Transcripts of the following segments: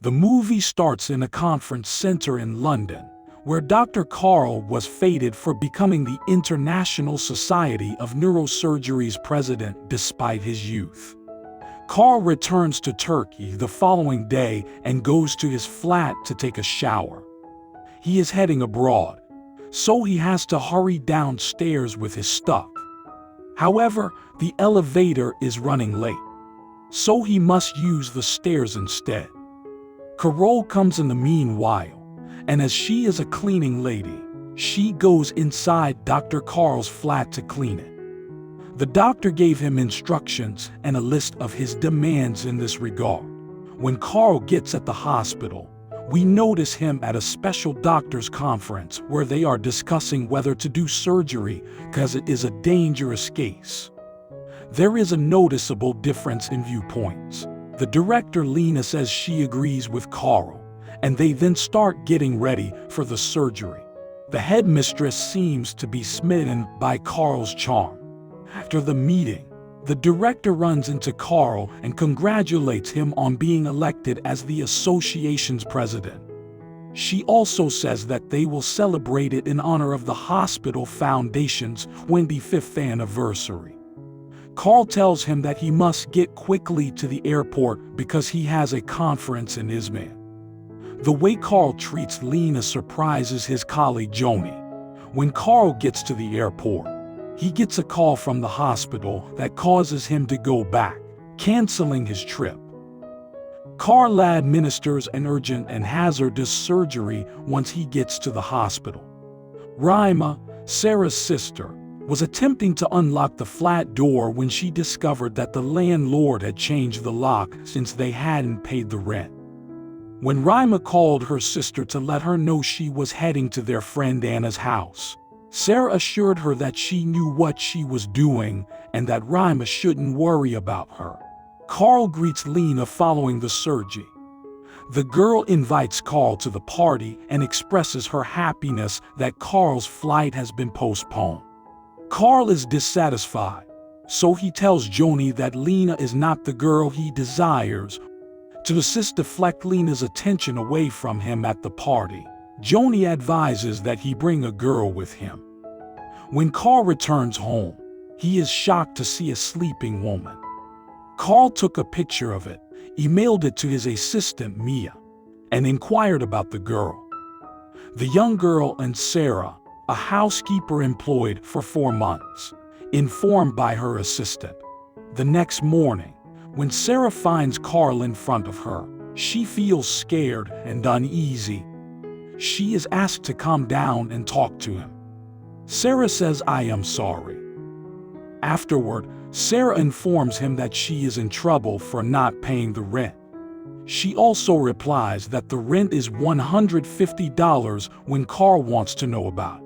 The movie starts in a conference center in London, where Dr. Carl was fated for becoming the International Society of Neurosurgery's president despite his youth. Carl returns to Turkey the following day and goes to his flat to take a shower. He is heading abroad, so he has to hurry downstairs with his stuff. However, the elevator is running late, so he must use the stairs instead. Carol comes in the meanwhile, and as she is a cleaning lady, she goes inside Dr. Carl's flat to clean it. The doctor gave him instructions and a list of his demands in this regard. When Carl gets at the hospital, we notice him at a special doctor's conference where they are discussing whether to do surgery because it is a dangerous case. There is a noticeable difference in viewpoints. The director Lena says she agrees with Carl, and they then start getting ready for the surgery. The headmistress seems to be smitten by Carl's charm. After the meeting, the director runs into Carl and congratulates him on being elected as the association's president. She also says that they will celebrate it in honor of the hospital foundation's 25th anniversary. Carl tells him that he must get quickly to the airport because he has a conference in Izmir. The way Carl treats Lena surprises his colleague Joni. When Carl gets to the airport, he gets a call from the hospital that causes him to go back, canceling his trip. Carl administers an urgent and hazardous surgery once he gets to the hospital. Rima, Sarah's sister, was attempting to unlock the flat door when she discovered that the landlord had changed the lock since they hadn't paid the rent. When Rima called her sister to let her know she was heading to their friend Anna's house, Sarah assured her that she knew what she was doing and that Rima shouldn't worry about her. Carl greets Lena following the surgery. The girl invites Carl to the party and expresses her happiness that Carl's flight has been postponed. Carl is dissatisfied, so he tells Joni that Lena is not the girl he desires. To assist deflect Lena's attention away from him at the party, Joni advises that he bring a girl with him. When Carl returns home, he is shocked to see a sleeping woman. Carl took a picture of it, emailed it to his assistant Mia, and inquired about the girl. The young girl and Sarah, a housekeeper employed for 4 months, informed by her assistant. The next morning, when Sarah finds Carl in front of her, she feels scared and uneasy. She is asked to calm down and talk to him. Sarah says, "I am sorry." Afterward, Sarah informs him that she is in trouble for not paying the rent. She also replies that the rent is $150 when Carl wants to know about it.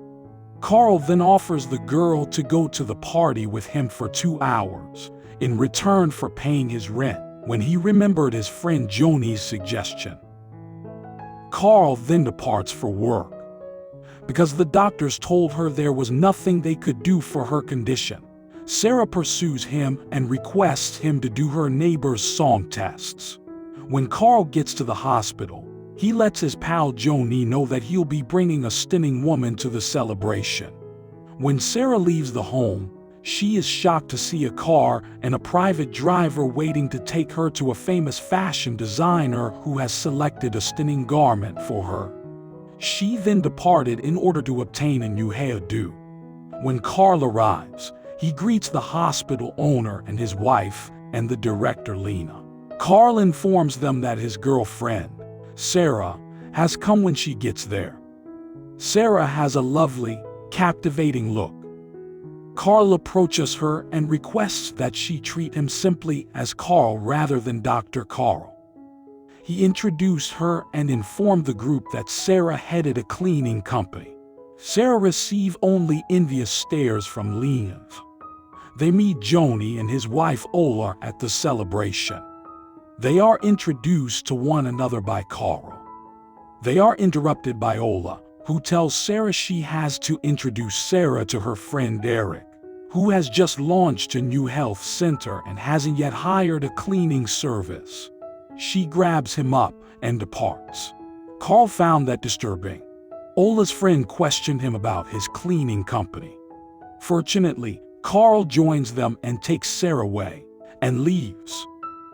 Carl then offers the girl to go to the party with him for 2 hours, in return for paying his rent, when he remembered his friend Joni's suggestion. Carl then departs for work. Because the doctors told her there was nothing they could do for her condition, Sarah pursues him and requests him to do her neighbor's song tests. When Carl gets to the hospital, he lets his pal Joni know that he'll be bringing a stunning woman to the celebration. When Sarah leaves the home, she is shocked to see a car and a private driver waiting to take her to a famous fashion designer who has selected a stunning garment for her. She then departed in order to obtain a new hairdo. When Carl arrives, he greets the hospital owner and his wife and the director Lena. Carl informs them that his girlfriend, Sarah, has come when she gets there. Sarah has a lovely, captivating look. Carl approaches her and requests that she treat him simply as Carl rather than Dr. Carl. He introduced her and informed the group that Sarah headed a cleaning company. Sarah received only envious stares from Lena. They meet Joni and his wife Ola at the celebration. They are introduced to one another by Carl. They are interrupted by Ola, who tells Sarah she has to introduce Sarah to her friend Eric, who has just launched a new health center and hasn't yet hired a cleaning service. She grabs him up and departs. Carl found that disturbing. Ola's friend questioned him about his cleaning company. Fortunately, Carl joins them and takes Sarah away and leaves.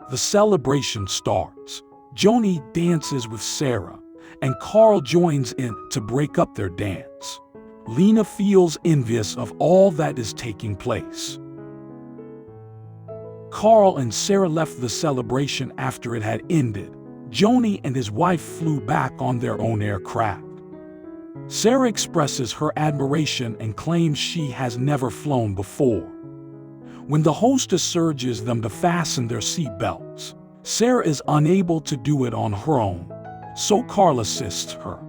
The celebration starts. Joni dances with Sarah, and Carl joins in to break up their dance. Lena feels envious of all that is taking place. Carl and Sarah left the celebration after it had ended. Joni and his wife flew back on their own aircraft. Sarah expresses her admiration and claims she has never flown before. When the hostess urges them to fasten their seatbelts, Sarah is unable to do it on her own, so Carl assists her.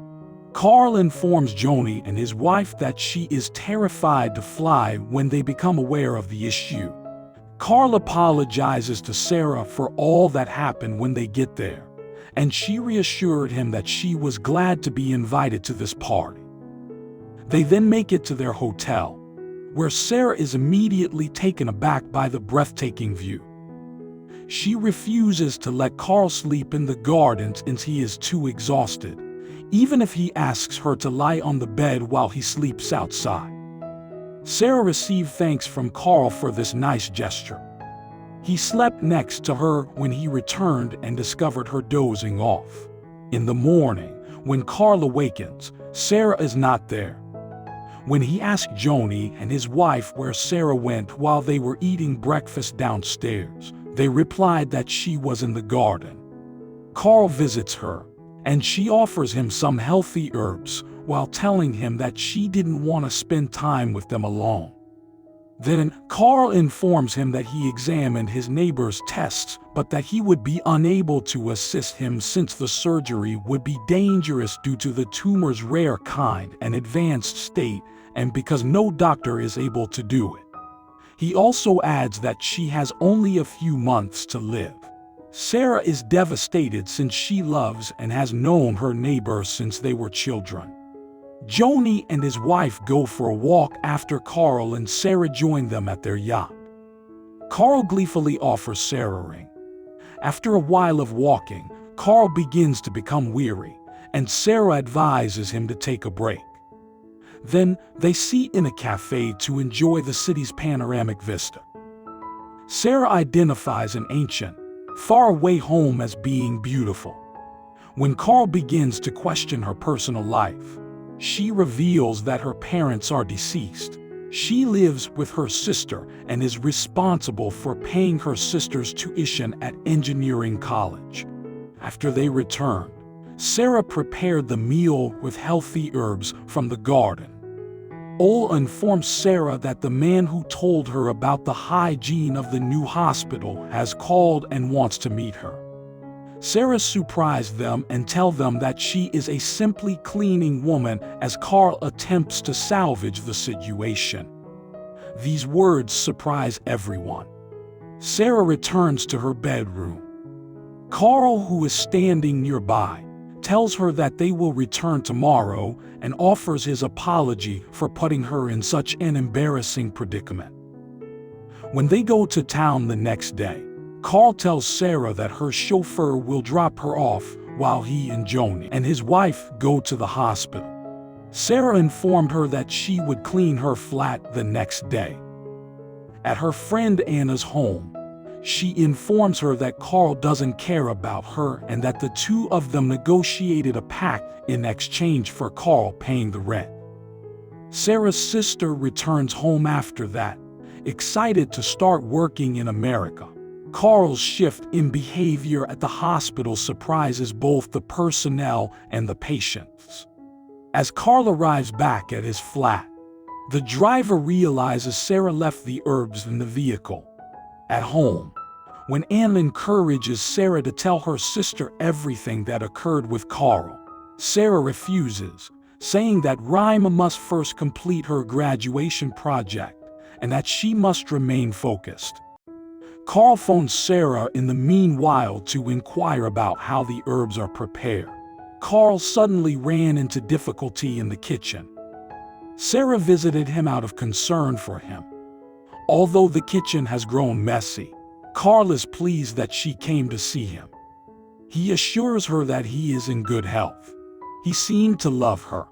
Carl informs Joni and his wife that she is terrified to fly when they become aware of the issue. Carl apologizes to Sarah for all that happened when they get there, and she reassured him that she was glad to be invited to this party. They then make it to their hotel, where Sarah is immediately taken aback by the breathtaking view. She refuses to let Carl sleep in the garden since he is too exhausted, even if he asks her to lie on the bed while he sleeps outside. Sarah received thanks from Carl for this nice gesture. He slept next to her when he returned and discovered her dozing off. In the morning, when Carl awakens, Sarah is not there. When he asked Joni and his wife where Sarah went while they were eating breakfast downstairs, they replied that she was in the garden. Carl visits her, and she offers him some healthy herbs while telling him that she didn't want to spend time with them alone. Then, Carl informs him that he examined his neighbor's tests, but that he would be unable to assist him since the surgery would be dangerous due to the tumor's rare kind and advanced state, and because no doctor is able to do it. He also adds that she has only a few months to live. Sarah is devastated since she loves and has known her neighbor since they were children. Joni and his wife go for a walk after Carl and Sarah join them at their yacht. Carl gleefully offers Sarah a ring. After a while of walking, Carl begins to become weary, and Sarah advises him to take a break. Then, they sit in a cafe to enjoy the city's panoramic vista. Sarah identifies an ancient, faraway home as being beautiful. When Carl begins to question her personal life, she reveals that her parents are deceased. She lives with her sister and is responsible for paying her sister's tuition at engineering college. After they returned, Sarah prepared the meal with healthy herbs from the garden. Ola informs Sarah that the man who told her about the hygiene of the new hospital has called and wants to meet her. Sarah surprises them and tells them that she is a simply cleaning woman as Carl attempts to salvage the situation. These words surprise everyone. Sarah returns to her bedroom. Carl, who is standing nearby, tells her that they will return tomorrow and offers his apology for putting her in such an embarrassing predicament. When they go to town the next day, Carl tells Sarah that her chauffeur will drop her off while he and Joni and his wife go to the hospital. Sarah informed her that she would clean her flat the next day. At her friend Anna's home, she informs her that Carl doesn't care about her and that the two of them negotiated a pact in exchange for Carl paying the rent. Sarah's sister returns home after that, excited to start working in America. Carl's shift in behavior at the hospital surprises both the personnel and the patients. As Carl arrives back at his flat, the driver realizes Sarah left the herbs in the vehicle. At home, when Anne encourages Sarah to tell her sister everything that occurred with Carl, Sarah refuses, saying that Rima must first complete her graduation project and that she must remain focused. Carl phones Sarah in the meanwhile to inquire about how the herbs are prepared. Carl suddenly ran into difficulty in the kitchen. Sarah visited him out of concern for him. Although the kitchen has grown messy, Carl is pleased that she came to see him. He assures her that he is in good health. He seemed to love her.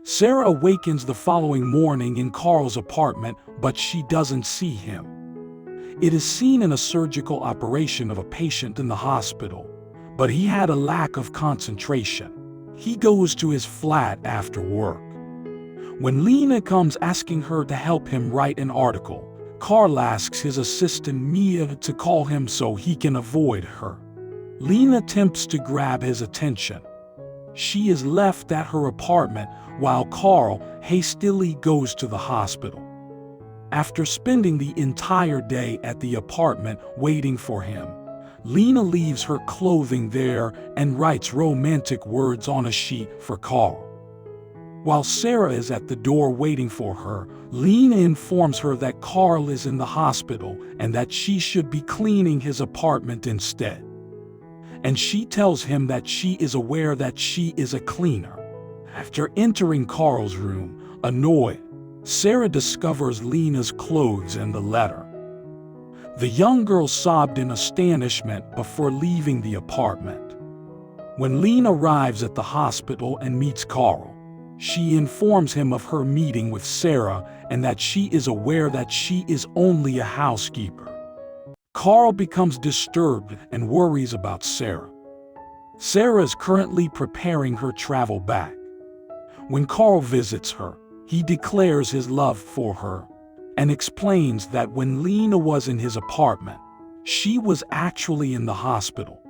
Sarah awakens the following morning in Carl's apartment, but she doesn't see him. It is seen in a surgical operation of a patient in the hospital, but he had a lack of concentration. He goes to his flat after work. When Lena comes asking her to help him write an article, Carl asks his assistant Mia to call him so he can avoid her. Lena attempts to grab his attention. She is left at her apartment while Carl hastily goes to the hospital. After spending the entire day at the apartment waiting for him, Lena leaves her clothing there and writes romantic words on a sheet for Carl. While Sarah is at the door waiting for her, Lena informs her that Carl is in the hospital and that she should be cleaning his apartment instead. And she tells him that she is aware that she is a cleaner. After entering Carl's room, annoyed, Sarah discovers Lena's clothes and the letter. The young girl sobbed in astonishment before leaving the apartment. When Lena arrives at the hospital and meets Carl, she informs him of her meeting with Sarah and that she is aware that she is only a housekeeper. Carl becomes disturbed and worries about Sarah. Sarah is currently preparing her travel back. When Carl visits her, he declares his love for her and explains that when Lena was in his apartment, she was actually in the hospital.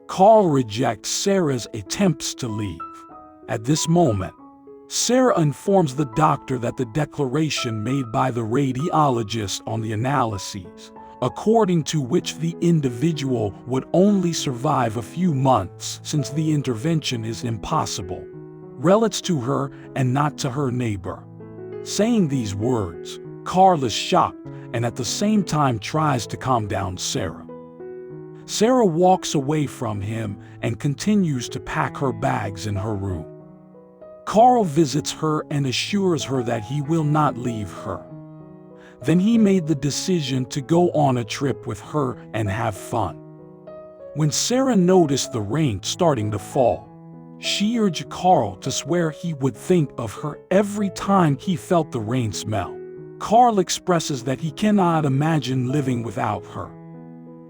Carl rejects Sarah's attempts to leave. At this moment, Sarah informs the doctor that the declaration made by the radiologist on the analyses, according to which the individual would only survive a few months since the intervention is impossible, relates to her and not to her neighbor. Saying these words, Carl is shocked and at the same time tries to calm down Sarah. Sarah walks away from him and continues to pack her bags in her room. Carl visits her and assures her that he will not leave her. Then he made the decision to go on a trip with her and have fun. When Sarah noticed the rain starting to fall, she urged Carl to swear he would think of her every time he felt the rain smell. Carl expresses that he cannot imagine living without her.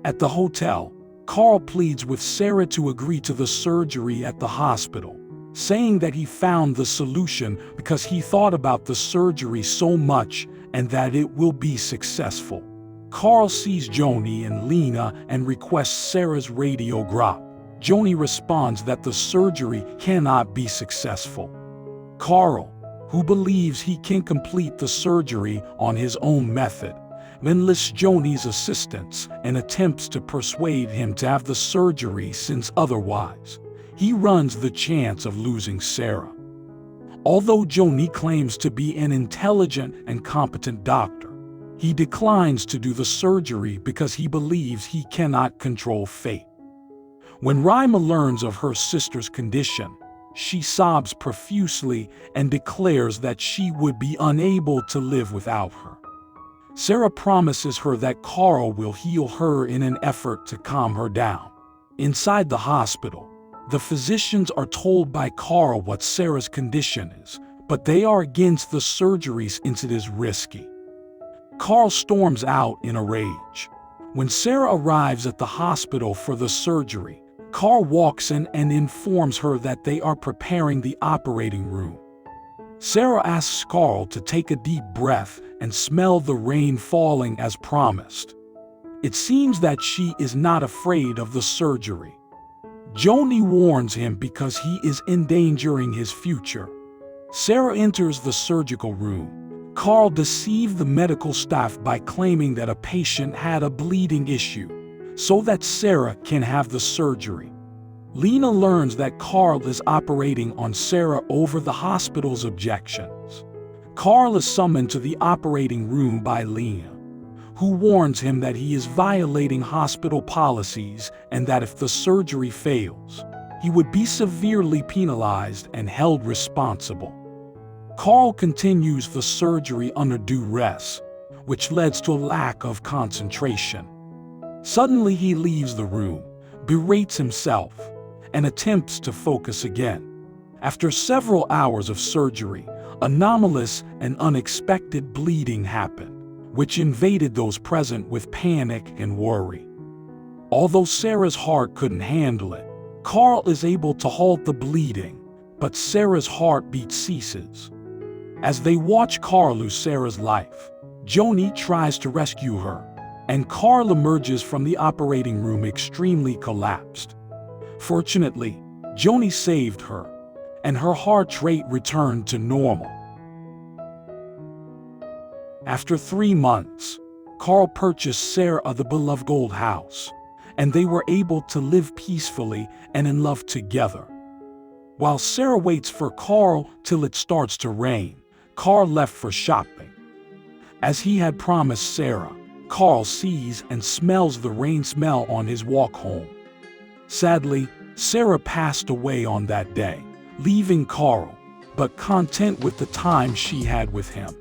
At the hotel, Carl pleads with Sarah to agree to the surgery at the hospital, saying that he found the solution because he thought about the surgery so much and that it will be successful. Carl sees Joni and Lena and requests Sarah's radiograph. Joni responds that the surgery cannot be successful. Carl, who believes he can complete the surgery on his own method, enlists Joni's assistance and attempts to persuade him to have the surgery since otherwise, he runs the chance of losing Sarah. Although Joni claims to be an intelligent and competent doctor, he declines to do the surgery because he believes he cannot control fate. When Rima learns of her sister's condition, she sobs profusely and declares that she would be unable to live without her. Sarah promises her that Carl will heal her in an effort to calm her down. Inside the hospital, the physicians are told by Carl what Sarah's condition is, but they are against the surgery since it is risky. Carl storms out in a rage. When Sarah arrives at the hospital for the surgery, Carl walks in and informs her that they are preparing the operating room. Sarah asks Carl to take a deep breath and smell the rain falling as promised. It seems that she is not afraid of the surgery. Joni warns him because he is endangering his future. Sarah enters the surgical room. Carl deceived the medical staff by claiming that a patient had a bleeding issue, so that Sarah can have the surgery. Lena learns that Carl is operating on Sarah over the hospital's objections. Carl is summoned to the operating room by Lena, who warns him that he is violating hospital policies and that if the surgery fails, he would be severely penalized and held responsible. Carl continues the surgery under duress, which leads to a lack of concentration. Suddenly he leaves the room, berates himself, and attempts to focus again. After several hours of surgery, anomalous and unexpected bleeding happened, which invaded those present with panic and worry. Although Sarah's heart couldn't handle it, Carl is able to halt the bleeding, but Sarah's heartbeat ceases. As they watch Carl lose Sarah's life, Joni tries to rescue her, and Carl emerges from the operating room extremely collapsed. Fortunately, Joni saved her, and her heart rate returned to normal. After 3 months, Carl purchased Sarah the beloved old house, and they were able to live peacefully and in love together. While Sarah waits for Carl till it starts to rain, Carl left for shopping. As he had promised Sarah, Carl sees and smells the rain smell on his walk home. Sadly, Sarah passed away on that day, leaving Carl, but content with the time she had with him.